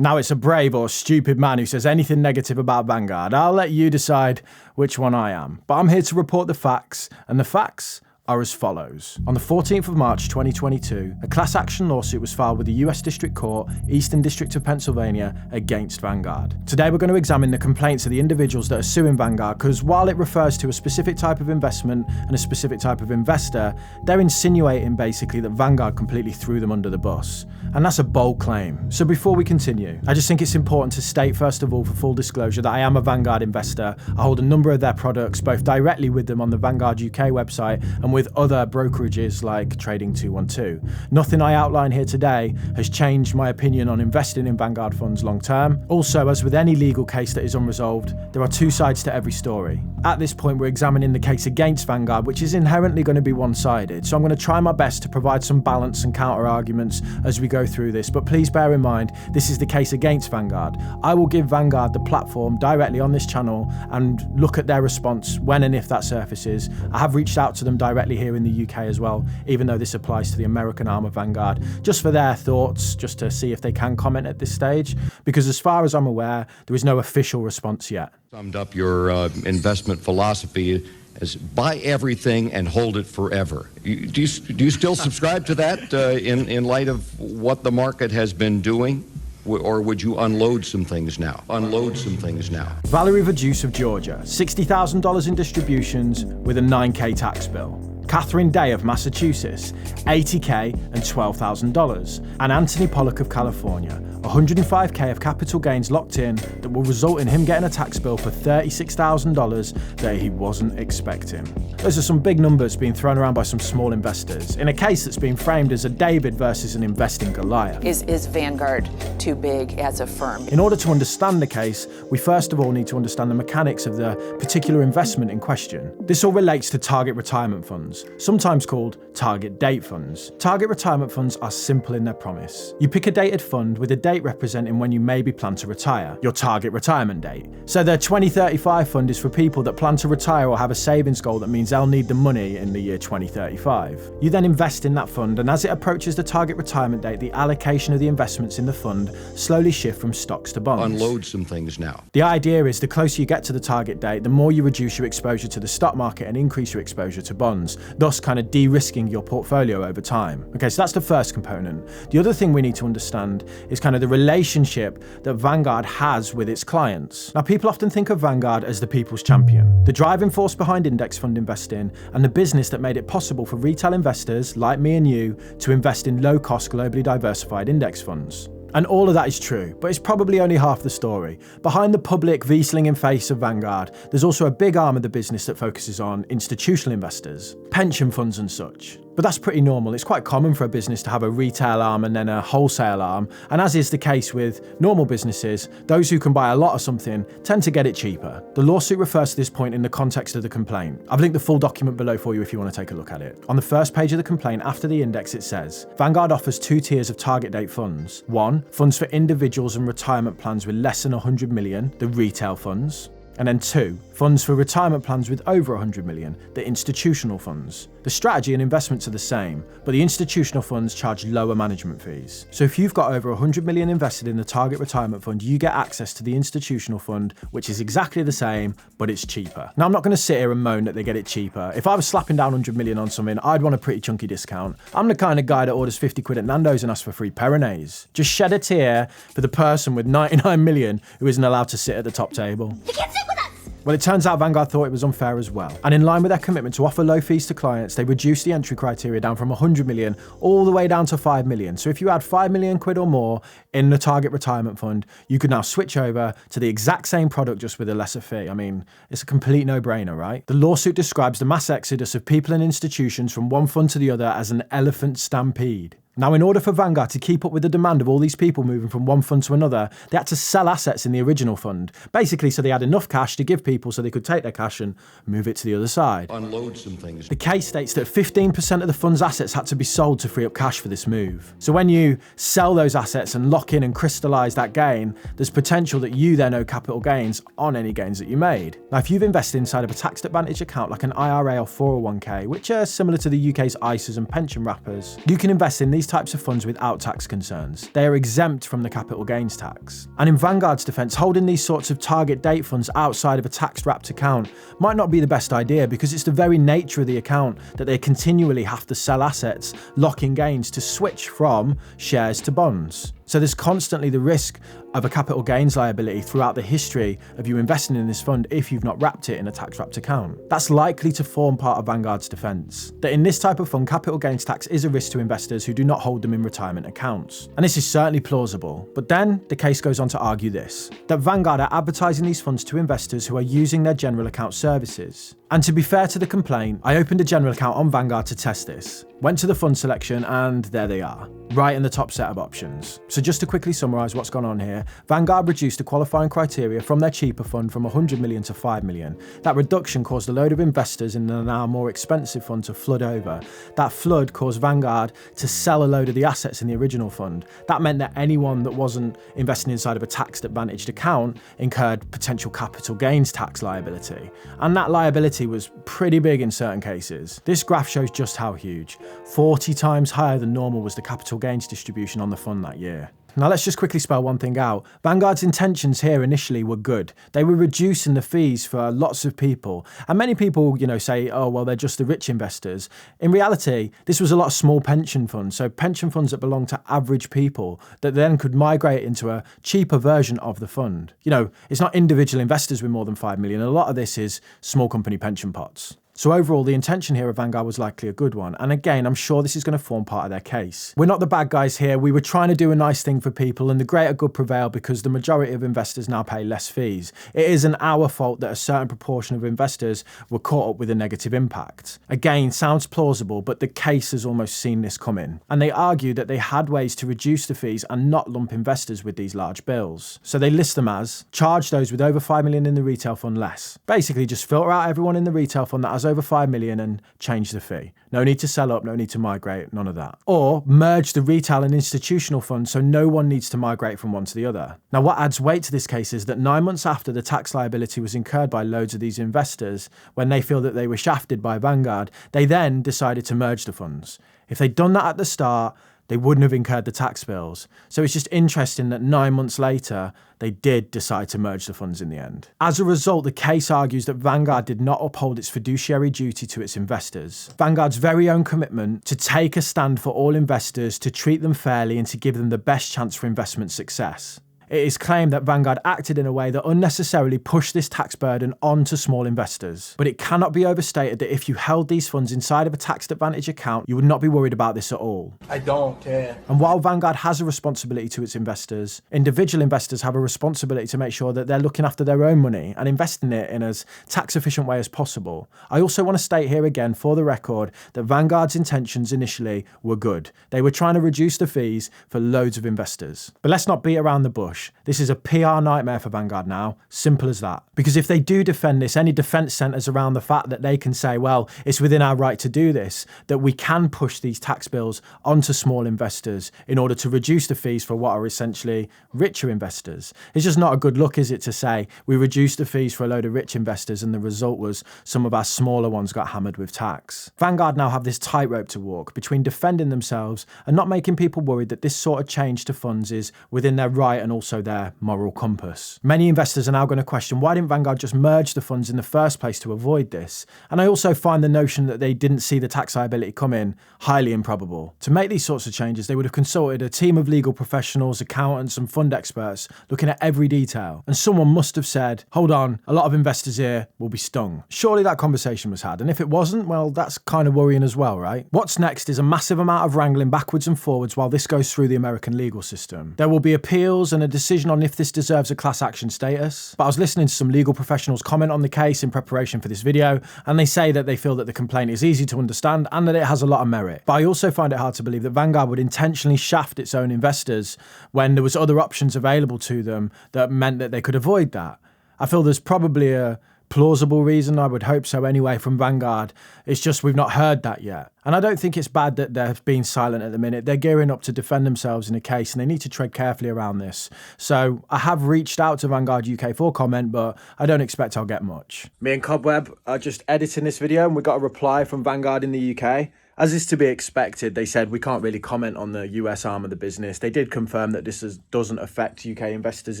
Now it's a brave or stupid man who says anything negative about Vanguard. I'll let you decide which one I am. But I'm here to report the facts, and the facts are as follows. On the 14th of March 2022, a class action lawsuit was filed with the US District Court, Eastern District of Pennsylvania, against Vanguard. Today we're going to examine the complaints of the individuals that are suing Vanguard, because while it refers to a specific type of investment and a specific type of investor, they're insinuating basically that Vanguard completely threw them under the bus. And that's a bold claim. So before we continue, I just think it's important to state first of all, for full disclosure, that I am a Vanguard investor. I hold a number of their products, both directly with them on the Vanguard UK website and with other brokerages like Trading 212. Nothing I outline here today has changed my opinion on investing in Vanguard funds long term. Also, as with any legal case that is unresolved, there are two sides to every story. At this point, we're examining the case against Vanguard, which is inherently going to be one-sided. So I'm going to try my best to provide some balance and counter-arguments as we go through this, but please bear in mind, this is the case against Vanguard. I will give Vanguard the platform directly on this channel and look at their response when and if that surfaces. I have reached out to them directly here in the UK as well, even though this applies to the American arm of Vanguard, just for their thoughts, just to see if they can comment at this stage, because as far as I'm aware, there is no official response yet. Summed up your investment philosophy as buy everything and hold it forever. Do you still subscribe to that in light of what the market has been doing? Or would you unload some things now? Valerie Verjuice of Georgia, $60,000 in distributions with a $9K tax bill. Catherine Day of Massachusetts, $80K and $12,000. And Anthony Pollock of California, $105K of capital gains locked in that will result in him getting a tax bill for $36,000 that he wasn't expecting. Those are some big numbers being thrown around by some small investors in a case that's been framed as a David versus an investing Goliath. Is Vanguard too big as a firm? In order to understand the case, we first of all need to understand the mechanics of the particular investment in question. This all relates to target retirement funds, sometimes called target date funds. Target retirement funds are simple in their promise. You pick a dated fund with a date representing when you maybe plan to retire, your target retirement date. So the 2035 fund is for people that plan to retire or have a savings goal that means they'll need the money in the year 2035. You then invest in that fund, and as it approaches the target retirement date, the allocation of the investments in the fund slowly shift from stocks to bonds. Unload some things now. The idea is the closer you get to the target date, the more you reduce your exposure to the stock market and increase your exposure to bonds, thus kind of de-risking your portfolio over time. Okay, so that's the first component. The other thing we need to understand is kind of the relationship that Vanguard has with its clients. Now, people often think of Vanguard as the people's champion, the driving force behind index fund investing, and the business that made it possible for retail investors like me and you to invest in low-cost, globally diversified index funds. And all of that is true, but it's probably only half the story. Behind the public V-slinging face of Vanguard, there's also a big arm of the business that focuses on institutional investors, pension funds and such. But that's pretty normal. It's quite common for a business to have a retail arm and then a wholesale arm, and as is the case with normal businesses, those who can buy a lot of something tend to get it cheaper. The lawsuit refers to this point in the context of the complaint. I've linked the full document below for you if you want to take a look at it. On the first page of the complaint, after the index, it says, Vanguard offers two tiers of target date funds. One, funds for individuals and retirement plans with less than 100 million, the retail funds. And then two, funds for retirement plans with over 100 million, the institutional funds. The strategy and investments are the same, but the institutional funds charge lower management fees. So if you've got over 100 million invested in the target retirement fund, you get access to the institutional fund, which is exactly the same, but it's cheaper. Now, I'm not going to sit here and moan that they get it cheaper. If I was slapping down 100 million on something, I'd want a pretty chunky discount. I'm the kind of guy that orders 50 quid at Nando's and asks for free Pyrenees. Just shed a tear for the person with 99 million who isn't allowed to sit at the top table. You can't sit with us! Well, it turns out Vanguard thought it was unfair as well. And in line with their commitment to offer low fees to clients, they reduced the entry criteria down from 100 million all the way down to 5 million. So if you had 5 million quid or more in the target retirement fund, you could now switch over to the exact same product just with a lesser fee. I mean, it's a complete no-brainer, right? The lawsuit describes the mass exodus of people and institutions from one fund to the other as an elephant stampede. Now, in order for Vanguard to keep up with the demand of all these people moving from one fund to another, they had to sell assets in the original fund, basically so they had enough cash to give people so they could take their cash and move it to the other side. Unload some things. The case states that 15% of the fund's assets had to be sold to free up cash for this move. So when you sell those assets and lock in and crystallize that gain, there's potential that you then owe capital gains on any gains that you made. Now, if you've invested inside of a tax advantage account like an IRA or 401k, which are similar to the UK's ISAs and pension wrappers, you can invest in these types of funds without tax concerns. They are exempt from the capital gains tax. And in Vanguard's defense, holding these sorts of target date funds outside of a tax-wrapped account might not be the best idea, because it's the very nature of the account that they continually have to sell assets, lock in gains to switch from shares to bonds. So there's constantly the risk of a capital gains liability throughout the history of you investing in this fund if you've not wrapped it in a tax-wrapped account. That's likely to form part of Vanguard's defense, that in this type of fund, capital gains tax is a risk to investors who do not hold them in retirement accounts. And this is certainly plausible. But then the case goes on to argue this, that Vanguard are advertising these funds to investors who are using their general account services. And to be fair to the complaint, I opened a general account on Vanguard to test this, went to the fund selection, and there they are, right in the top set of options. So just to quickly summarise what's gone on here, Vanguard reduced the qualifying criteria from their cheaper fund from 100 million to 5 million. That reduction caused a load of investors in the now more expensive fund to flood over. That flood caused Vanguard to sell a load of the assets in the original fund. That meant that anyone that wasn't investing inside of a tax-advantaged account incurred potential capital gains tax liability. And that liability was pretty big in certain cases. This graph shows just how huge. 40 times higher than normal was the capital gains distribution on the fund that year. Now let's just quickly spell one thing out. Vanguard's intentions here initially were good. They were reducing the fees for lots of people. And many people, say, oh, well, they're just the rich investors. In reality, this was a lot of small pension funds. So pension funds that belong to average people that then could migrate into a cheaper version of the fund. It's not individual investors with more than 5 million. A lot of this is small company pension pots. So overall, the intention here of Vanguard was likely a good one. And again, I'm sure this is going to form part of their case. We're not the bad guys here. We were trying to do a nice thing for people, and the greater good prevailed because the majority of investors now pay less fees. It isn't our fault that a certain proportion of investors were caught up with a negative impact. Again, sounds plausible, but the case has almost seen this coming. And they argue that they had ways to reduce the fees and not lump investors with these large bills. So they list them as, charge those with over 5 million in the retail fund less. Basically, just filter out everyone in the retail fund that has over 5 million and change the fee. No need to sell up, no need to migrate, none of that. Or merge the retail and institutional funds so no one needs to migrate from one to the other. Now, what adds weight to this case is that 9 months after the tax liability was incurred by loads of these investors, when they feel that they were shafted by Vanguard, they then decided to merge the funds. If they'd done that at the start, they wouldn't have incurred the tax bills. So it's just interesting that 9 months later, they did decide to merge the funds in the end. As a result, the case argues that Vanguard did not uphold its fiduciary duty to its investors. Vanguard's very own commitment to take a stand for all investors, to treat them fairly, and to give them the best chance for investment success. It is claimed that Vanguard acted in a way that unnecessarily pushed this tax burden onto small investors. But it cannot be overstated that if you held these funds inside of a tax advantage account, you would not be worried about this at all. I don't care. And while Vanguard has a responsibility to its investors, individual investors have a responsibility to make sure that they're looking after their own money and investing it in as tax efficient way as possible. I also want to state here again, for the record, that Vanguard's intentions initially were good. They were trying to reduce the fees for loads of investors. But let's not beat around the bush. This is a PR nightmare for Vanguard now. Simple as that. Because if they do defend this, any defense centers around the fact that they can say, well, it's within our right to do this, that we can push these tax bills onto small investors in order to reduce the fees for what are essentially richer investors. It's just not a good look, is it, to say we reduced the fees for a load of rich investors and the result was some of our smaller ones got hammered with tax. Vanguard now have this tightrope to walk between defending themselves and not making people worried that this sort of change to funds is within their right and also their moral compass. Many investors are now going to question, why didn't Vanguard just merge the funds in the first place to avoid this? And I also find the notion that they didn't see the tax liability coming highly improbable. To make these sorts of changes, they would have consulted a team of legal professionals, accountants and fund experts looking at every detail. And someone must have said, hold on, a lot of investors here will be stung. Surely that conversation was had. And if it wasn't, well, that's kind of worrying as well, right? What's next is a massive amount of wrangling backwards and forwards while this goes through the American legal system. There will be appeals and a decision on if this deserves a class action status. But I was listening to some legal professionals comment on the case in preparation for this video, and they say that they feel that the complaint is easy to understand and that it has a lot of merit. But I also find it hard to believe that Vanguard would intentionally shaft its own investors when there was other options available to them that meant that they could avoid that. I feel there's probably a plausible reason, I would hope so anyway, from Vanguard. It's just we've not heard that yet. And I don't think it's bad that they're being silent at the minute. They're gearing up to defend themselves in a case and they need to tread carefully around this. So I have reached out to Vanguard UK for comment, but I don't expect I'll get much. Me and Cobweb are just editing this video and we got a reply from Vanguard in the UK. As is to be expected, they said we can't really comment on the US arm of the business. They did confirm that this doesn't affect UK investors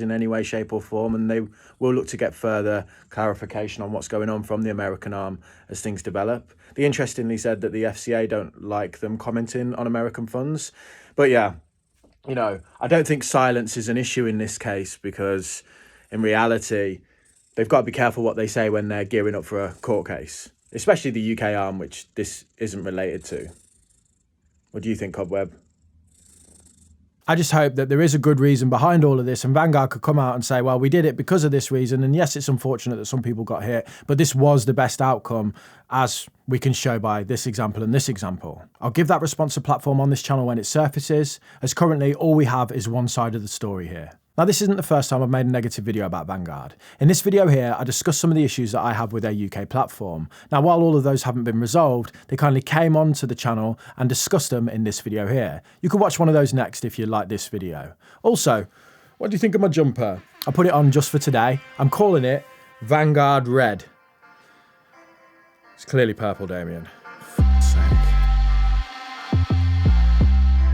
in any way, shape or form, and they will look to get further clarification on what's going on from the American arm as things develop. They interestingly said that the FCA don't like them commenting on American funds. But yeah, you know, I don't think silence is an issue in this case, because in reality, they've got to be careful what they say when they're gearing up for a court case, especially the UK arm, which this isn't related to. What do you think, Cobweb? I just hope that there is a good reason behind all of this, and Vanguard could come out and say, well, we did it because of this reason, and yes, it's unfortunate that some people got hit, but this was the best outcome, as we can show by this example and this example. I'll give that response a platform on this channel when it surfaces, as currently all we have is one side of the story here. Now, this isn't the first time I've made a negative video about Vanguard. In this video here, I discussed some of the issues that I have with their UK platform. Now, while all of those haven't been resolved, they kindly came onto the channel and discussed them in this video here. You can watch one of those next if you like this video. Also, what do you think of my jumper? I put it on just for today. I'm calling it Vanguard Red. It's clearly purple, Damien.